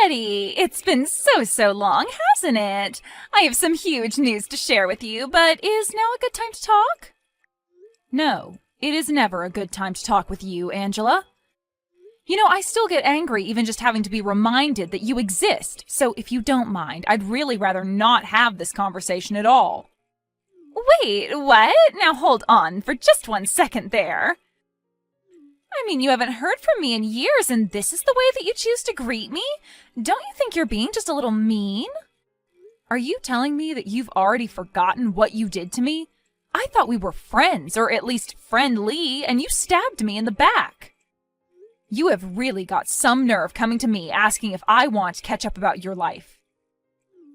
Betty, it's been so long, hasn't it? I have some huge news to share with you, but is now a good time to talk? No, it is never a good time to talk with you, Angela. You know, I still get angry even just having to be reminded that you exist, so if you don't mind, I'd really rather not have this conversation at all. Wait, what? Now hold on for just 1 second there. I mean, you haven't heard from me in years, and this is the way that you choose to greet me? Don't you think you're being just a little mean? Are you telling me that you've already forgotten what you did to me? I thought we were friends, or at least friendly, and you stabbed me in the back. You have really got some nerve coming to me asking if I want to catch up about your life.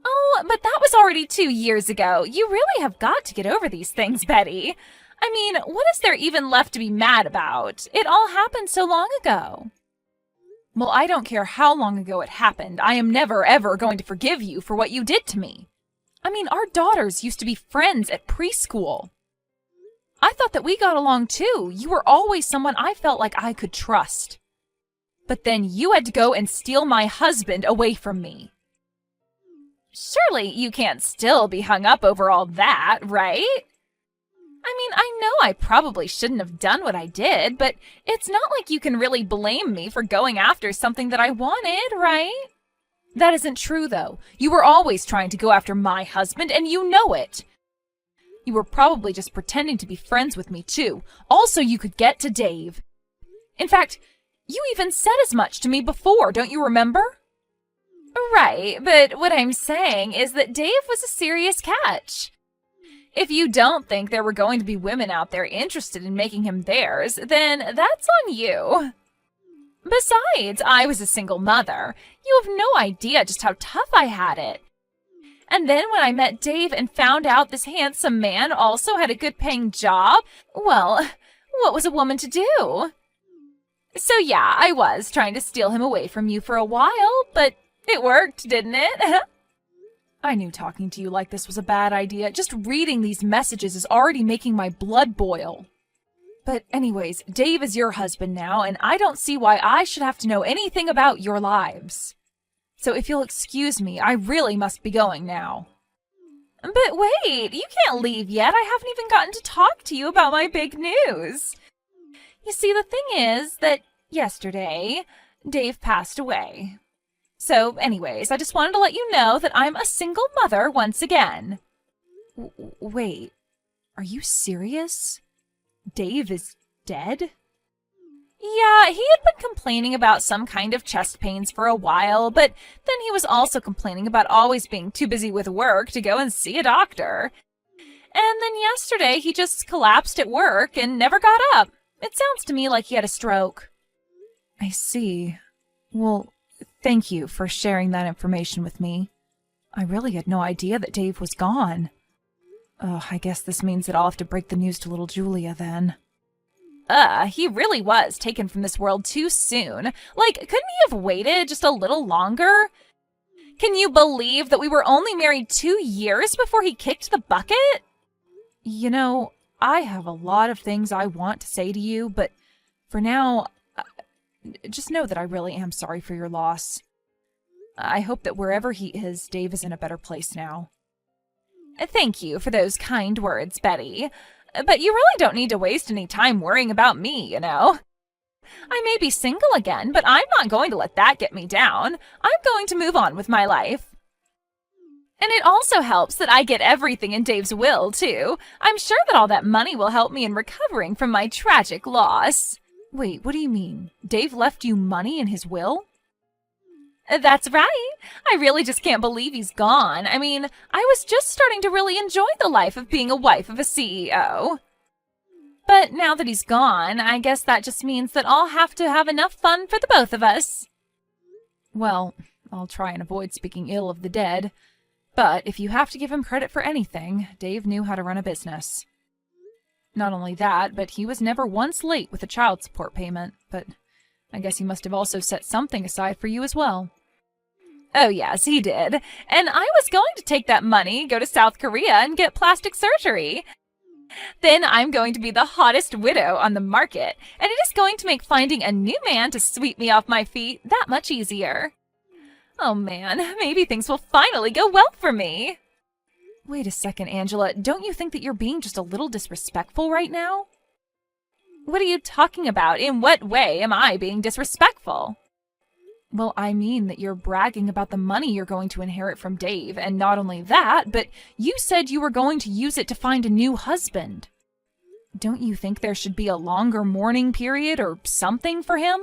Oh, but that was already 2 years ago. You really have got to get over these things, Betty. I mean, what is there even left to be mad about? It all happened so long ago. Well, I don't care how long ago it happened. I am never, ever going to forgive you for what you did to me. I mean, our daughters used to be friends at preschool. I thought that we got along too. You were always someone I felt like I could trust. But then you had to go and steal my husband away from me. Surely you can't still be hung up over all that, right? I mean, I know I probably shouldn't have done what I did, but it's not like you can really blame me for going after something that I wanted, right? That isn't true, though. You were always trying to go after my husband, and you know it. You were probably just pretending to be friends with me, too. Also, you could get to Dave. In fact, you even said as much to me before, don't you remember? Right, but what I'm saying is that Dave was a serious catch. If you don't think there were going to be women out there interested in making him theirs, then that's on you. Besides, I was a single mother. You have no idea just how tough I had it. And then when I met Dave and found out this handsome man also had a good-paying job, well, what was a woman to do? So yeah, I was trying to steal him away from you for a while, but it worked, didn't it? I knew talking to you like this was a bad idea. Just reading these messages is already making my blood boil. But anyways, Dave is your husband now, and I don't see why I should have to know anything about your lives. So if you'll excuse me, I really must be going now. But wait, you can't leave yet. I haven't even gotten to talk to you about my big news. You see, the thing is that yesterday, Dave passed away. So, anyways, I just wanted to let you know that I'm a single mother once again. Wait, are you serious? Dave is dead? Yeah, he had been complaining about some kind of chest pains for a while, but then he was also complaining about always being too busy with work to go and see a doctor. And then yesterday, he just collapsed at work and never got up. It sounds to me like he had a stroke. I see. Well, thank you for sharing that information with me. I really had no idea that Dave was gone. Oh, I guess this means that I'll have to break the news to little Julia then. He really was taken from this world too soon. Like, couldn't he have waited just a little longer? Can you believe that we were only married 2 years before he kicked the bucket? You know, I have a lot of things I want to say to you, but for now, just know that I really am sorry for your loss. I hope that wherever he is, Dave is in a better place now. Thank you for those kind words, Betty. But you really don't need to waste any time worrying about me, you know. I may be single again, but I'm not going to let that get me down. I'm going to move on with my life. And it also helps that I get everything in Dave's will, too. I'm sure that all that money will help me in recovering from my tragic loss. Wait, what do you mean? Dave left you money in his will? That's right. I really just can't believe he's gone. I mean, I was just starting to really enjoy the life of being a wife of a CEO. But now that he's gone, I guess that just means that I'll have to have enough fun for the both of us. Well, I'll try and avoid speaking ill of the dead. But if you have to give him credit for anything, Dave knew how to run a business. Not only that, but he was never once late with a child support payment, but I guess he must have also set something aside for you as well. Oh yes, he did. And I was going to take that money, go to South Korea, and get plastic surgery. Then I'm going to be the hottest widow on the market, and it is going to make finding a new man to sweep me off my feet that much easier. Oh man, maybe things will finally go well for me. Wait a second, Angela. Don't you think that you're being just a little disrespectful right now? What are you talking about? In what way am I being disrespectful? Well, I mean that you're bragging about the money you're going to inherit from Dave, and not only that, but you said you were going to use it to find a new husband. Don't you think there should be a longer mourning period or something for him?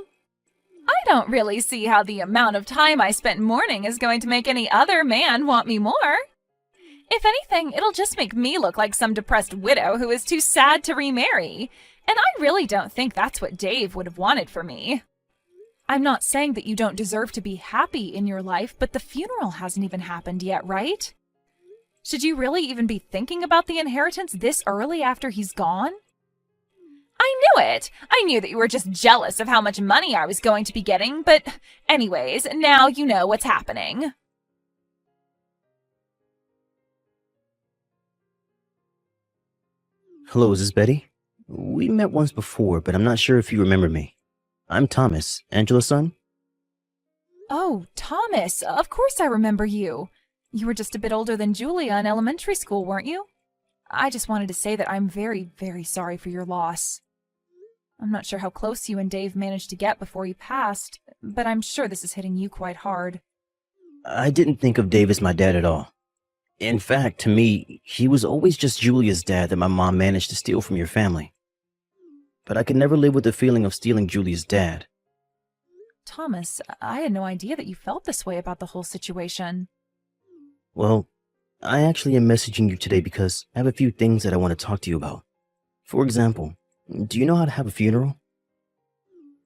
I don't really see how the amount of time I spent mourning is going to make any other man want me more. If anything, it'll just make me look like some depressed widow who is too sad to remarry. And I really don't think that's what Dave would have wanted for me. I'm not saying that you don't deserve to be happy in your life, but the funeral hasn't even happened yet, right? Should you really even be thinking about the inheritance this early after he's gone? I knew it! I knew that you were just jealous of how much money I was going to be getting, but anyways, now you know what's happening. Hello, is this Betty? We met once before, but I'm not sure if you remember me. I'm Thomas, Angela's son. Oh, Thomas, of course I remember you. You were just a bit older than Julia in elementary school, weren't you? I just wanted to say that I'm very, very sorry for your loss. I'm not sure how close you and Dave managed to get before he passed, but I'm sure this is hitting you quite hard. I didn't think of Dave as my dad at all. In fact, to me, he was always just Julia's dad that my mom managed to steal from your family. But I could never live with the feeling of stealing Julia's dad. Thomas, I had no idea that you felt this way about the whole situation. Well, I actually am messaging you today because I have a few things that I want to talk to you about. For example, do you know how to have a funeral?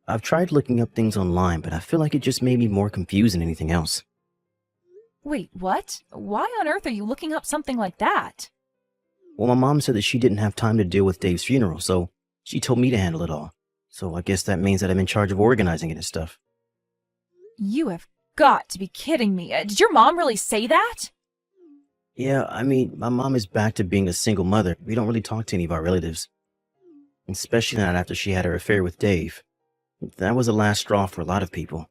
I've tried looking up things online, but I feel like it just made me more confused than anything else. Wait, what? Why on earth are you looking up something like that? Well, my mom said that she didn't have time to deal with Dave's funeral, so she told me to handle it all. So I guess that means that I'm in charge of organizing it and stuff. You have got to be kidding me. Did your mom really say that? Yeah, I mean, my mom is back to being a single mother. We don't really talk to any of our relatives. Especially not after she had her affair with Dave. That was the last straw for a lot of people.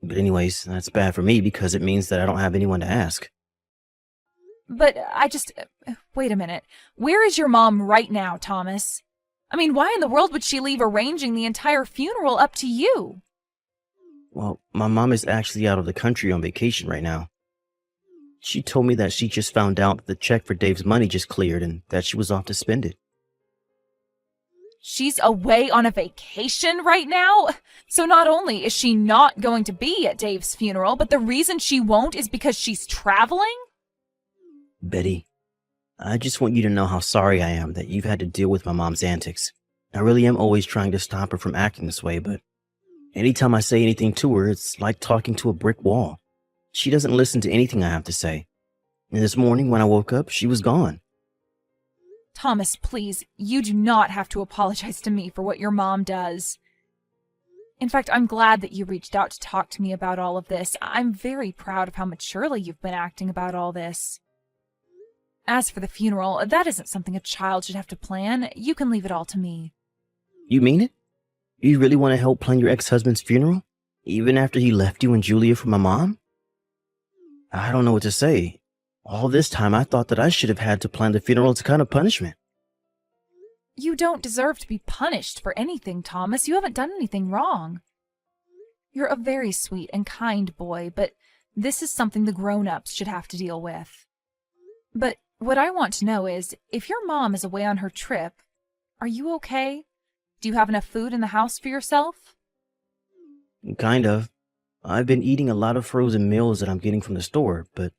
But anyways, that's bad for me because it means that I don't have anyone to ask. But wait a minute. Where is your mom right now, Thomas? I mean, why in the world would she leave arranging the entire funeral up to you? Well, my mom is actually out of the country on vacation right now. She told me that she just found out that the check for Dave's money just cleared and that she was off to spend it. She's away on a vacation right now? So not only is she not going to be at Dave's funeral, but the reason she won't is because she's traveling? Betty, I just want you to know how sorry I am that you've had to deal with my mom's antics. I really am always trying to stop her from acting this way, but anytime I say anything to her, it's like talking to a brick wall. She doesn't listen to anything I have to say. And this morning when I woke up, she was gone. Thomas, please, you do not have to apologize to me for what your mom does. In fact, I'm glad that you reached out to talk to me about all of this. I'm very proud of how maturely you've been acting about all this. As for the funeral, that isn't something a child should have to plan. You can leave it all to me. You mean it? You really want to help plan your ex-husband's funeral? Even after he left you and Julia for my mom? I don't know what to say. All this time I thought that I should have had to plan the funeral as a kind of punishment. You don't deserve to be punished for anything, Thomas. You haven't done anything wrong. You're a very sweet and kind boy, but this is something the grown-ups should have to deal with. But what I want to know is, if your mom is away on her trip, are you okay? Do you have enough food in the house for yourself? Kind of. I've been eating a lot of frozen meals that I'm getting from the store, but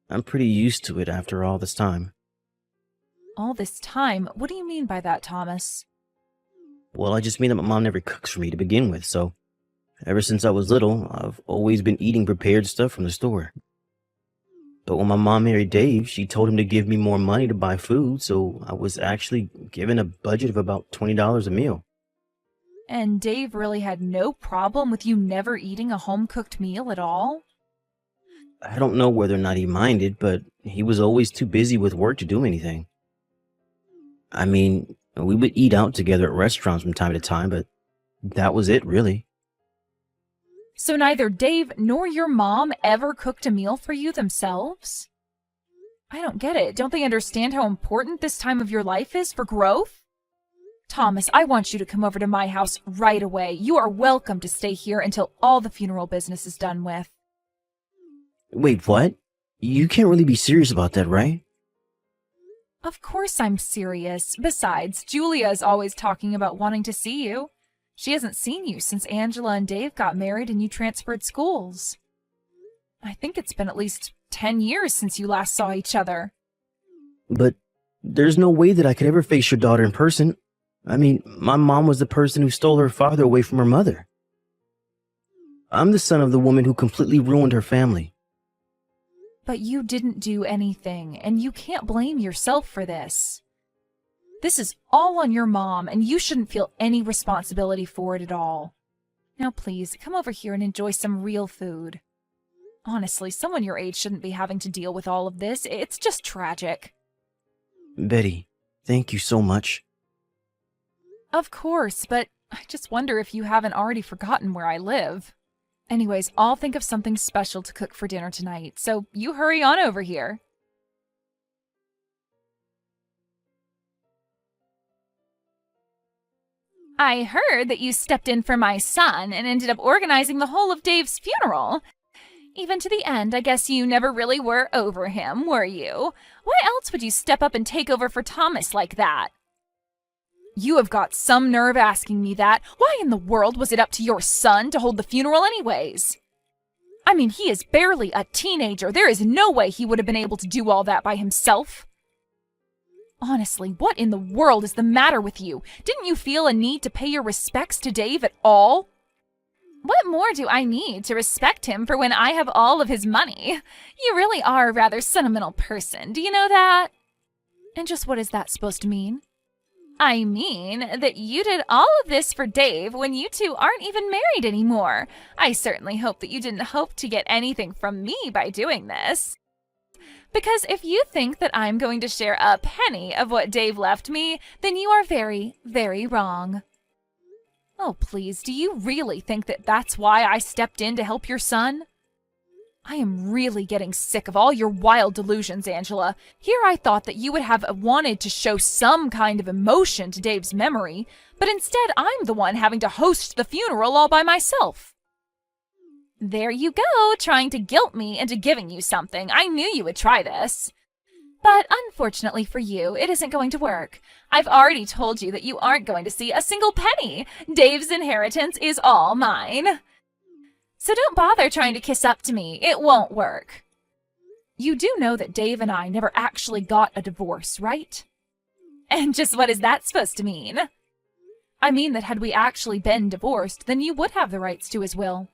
I'm pretty used to it after all this time. All this time? What do you mean by that, Thomas? Well, I just mean that my mom never cooks for me to begin with, so ever since I was little, I've always been eating prepared stuff from the store. But when my mom married Dave, she told him to give me more money to buy food, so I was actually given a budget of about $20 a meal. And Dave really had no problem with you never eating a home-cooked meal at all? I don't know whether or not he minded, but he was always too busy with work to do anything. I mean, we would eat out together at restaurants from time to time, but that was it, really. So neither Dave nor your mom ever cooked a meal for you themselves? I don't get it. Don't they understand how important this time of your life is for growth? Thomas, I want you to come over to my house right away. You are welcome to stay here until all the funeral business is done with. Wait, what? You can't really be serious about that, right? Of course I'm serious. Besides, Julia is always talking about wanting to see you. She hasn't seen you since Angela and Dave got married and you transferred schools. I think it's been at least 10 years since you last saw each other. But there's no way that I could ever face your daughter in person. I mean, my mom was the person who stole her father away from her mother. I'm the son of the woman who completely ruined her family. But you didn't do anything, and you can't blame yourself for this. This is all on your mom, and you shouldn't feel any responsibility for it at all. Now please, come over here and enjoy some real food. Honestly, someone your age shouldn't be having to deal with all of this. It's just tragic. Betty, thank you so much. Of course, but I just wonder if you haven't already forgotten where I live. Anyways, I'll think of something special to cook for dinner tonight, so you hurry on over here. I heard that you stepped in for my son and ended up organizing the whole of Dave's funeral. Even to the end, I guess you never really were over him, were you? Why else would you step up and take over for Thomas like that? You have got some nerve asking me that. Why in the world was it up to your son to hold the funeral anyways? I mean, he is barely a teenager. There is no way he would have been able to do all that by himself. Honestly, what in the world is the matter with you? Didn't you feel a need to pay your respects to Dave at all? What more do I need to respect him for when I have all of his money? You really are a rather sentimental person, do you know that? And just what is that supposed to mean? I mean that you did all of this for Dave when you two aren't even married anymore. I certainly hope that you didn't hope to get anything from me by doing this. Because if you think that I'm going to share a penny of what Dave left me, then you are very, very wrong. Oh, please, do you really think that that's why I stepped in to help your son? I am really getting sick of all your wild delusions, Angela. Here I thought that you would have wanted to show some kind of emotion to Dave's memory, but instead I'm the one having to host the funeral all by myself. There you go, trying to guilt me into giving you something. I knew you would try this. But unfortunately for you, it isn't going to work. I've already told you that you aren't going to see a single penny. Dave's inheritance is all mine. So don't bother trying to kiss up to me. It won't work. You do know that Dave and I never actually got a divorce, right? And just what is that supposed to mean? I mean that had we actually been divorced, then you would have the rights to his will.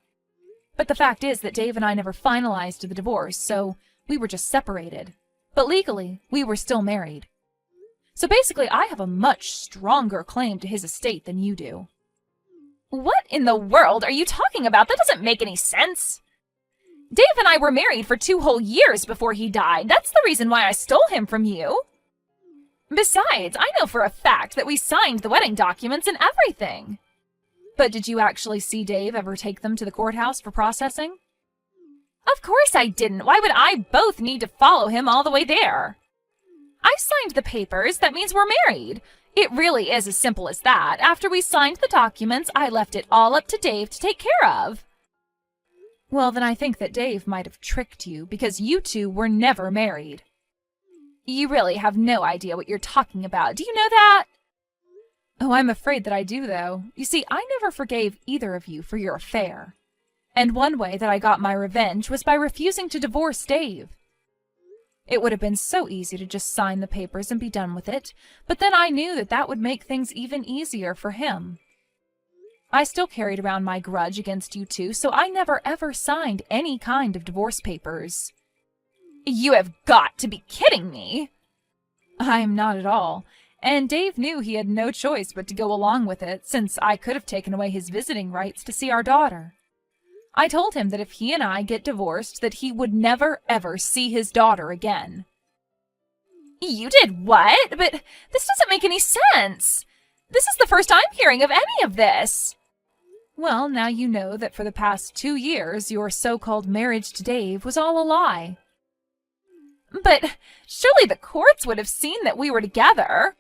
But the fact is that Dave and I never finalized the divorce, so we were just separated. But legally, we were still married. So basically, I have a much stronger claim to his estate than you do. What in the world are you talking about? That doesn't make any sense. Dave and I were married for 2 whole years before he died. That's the reason why I stole him from you. Besides, I know for a fact that we signed the wedding documents and everything. But did you actually see Dave ever take them to the courthouse for processing? Of course I didn't. Why would I both need to follow him all the way there? I signed the papers. That means we're married. It really is as simple as that. After we signed the documents, I left it all up to Dave to take care of. Well, then I think that Dave might have tricked you because you two were never married. You really have no idea what you're talking about. Do you know that? Oh, I'm afraid that I do, though. You see, I never forgave either of you for your affair. And one way that I got my revenge was by refusing to divorce Dave. It would have been so easy to just sign the papers and be done with it, but then I knew that that would make things even easier for him. I still carried around my grudge against you two, so I never ever signed any kind of divorce papers. You have got to be kidding me! I'm not at all. And Dave knew he had no choice but to go along with it, since I could have taken away his visiting rights to see our daughter. I told him that if he and I get divorced, that he would never, ever see his daughter again. You did what? But this doesn't make any sense. This is the first I'm hearing of any of this. Well, now you know that for the past 2 years, your so-called marriage to Dave was all a lie. But surely the courts would have seen that we were together.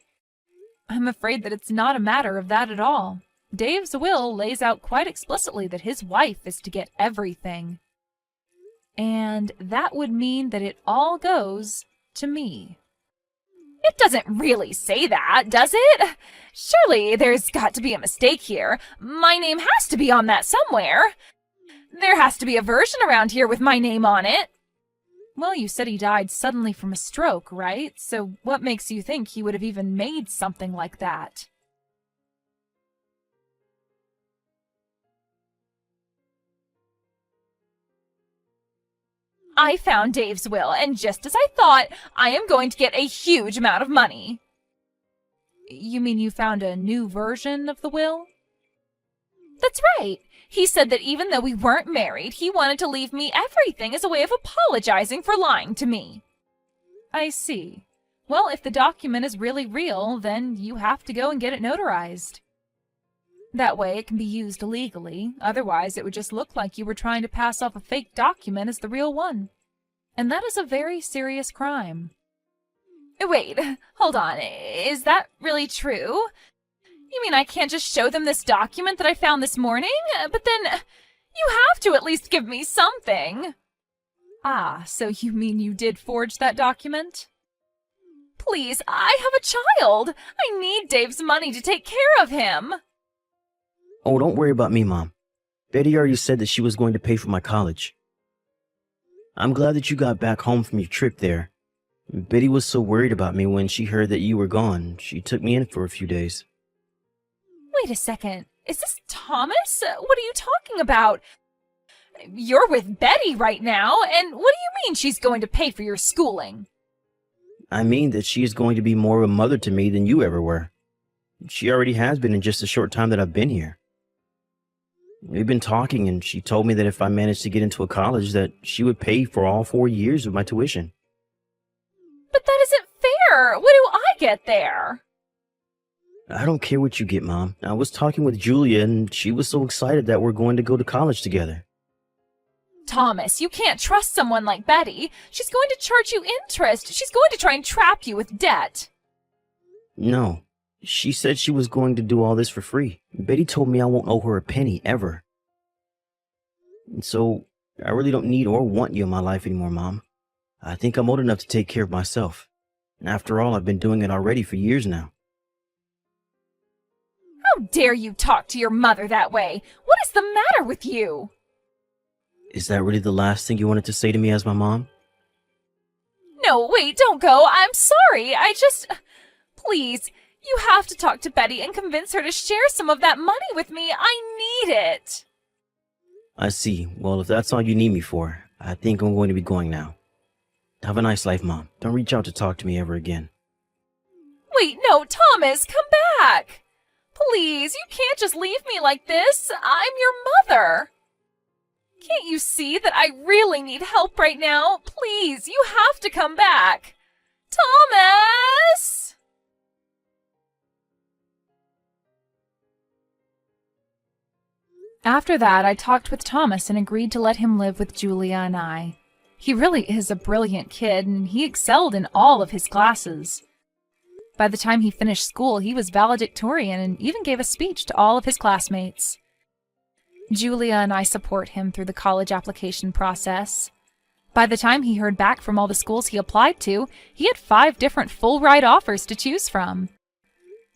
I'm afraid that it's not a matter of that at all. Dave's will lays out quite explicitly that his wife is to get everything. And that would mean that it all goes to me. It doesn't really say that, does it? Surely there's got to be a mistake here. My name has to be on that somewhere. There has to be a version around here with my name on it. Well, you said he died suddenly from a stroke, right? So what makes you think he would have even made something like that? I found Dave's will, and just as I thought, I am going to get a huge amount of money. You mean you found a new version of the will? That's right. He said that even though we weren't married, he wanted to leave me everything as a way of apologizing for lying to me. I see. Well, if the document is really real, then you have to go and get it notarized. That way it can be used legally. Otherwise, it would just look like you were trying to pass off a fake document as the real one. And that is a very serious crime. Wait, hold on. Is that really true? You mean I can't just show them this document that I found this morning? But then you have to at least give me something. Ah, so you mean you did forge that document? Please, I have a child. I need Dave's money to take care of him. Oh, don't worry about me, Mom. Betty already said that she was going to pay for my college. I'm glad that you got back home from your trip there. Betty was so worried about me when she heard that you were gone. She took me in for a few days. Wait a second. Is this Thomas? What are you talking about? You're with Betty right now, and what do you mean she's going to pay for your schooling? I mean that she is going to be more of a mother to me than you ever were. She already has been in just the short time that I've been here. We've been talking, and she told me that if I managed to get into a college, that she would pay for all 4 years of my tuition. But that isn't fair. What do I get there? I don't care what you get, Mom. I was talking with Julia, and she was so excited that we're going to go to college together. Thomas, you can't trust someone like Betty. She's going to charge you interest. She's going to try and trap you with debt. No. She said she was going to do all this for free. Betty told me I won't owe her a penny, ever. And so, I really don't need or want you in my life anymore, Mom. I think I'm old enough to take care of myself. And after all, I've been doing it already for years now. How dare you talk to your mother that way? What is the matter with you? Is that really the last thing you wanted to say to me as my mom? No, wait, don't go. I'm sorry. Please, you have to talk to Betty and convince her to share some of that money with me. I need it. I see. Well, if that's all you need me for, I think I'm going to be going now. Have a nice life, Mom. Don't reach out to talk to me ever again. Wait, no, Thomas, come back. Please, you can't just leave me like this. I'm your mother. Can't you see that I really need help right now? Please, you have to come back. Thomas! After that, I talked with Thomas and agreed to let him live with Julia and I. He really is a brilliant kid, and he excelled in all of his classes. By the time he finished school, he was valedictorian and even gave a speech to all of his classmates. Julia and I support him through the college application process. By the time he heard back from all the schools he applied to, he had 5 different full-ride offers to choose from.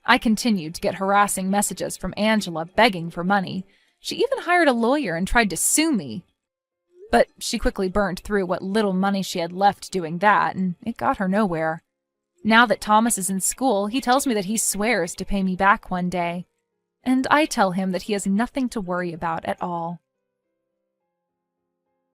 I continued to get harassing messages from Angela begging for money. She even hired a lawyer and tried to sue me. But she quickly burned through what little money she had left doing that, and it got her nowhere. Now that Thomas is in school, he tells me that he swears to pay me back one day. And I tell him that he has nothing to worry about at all.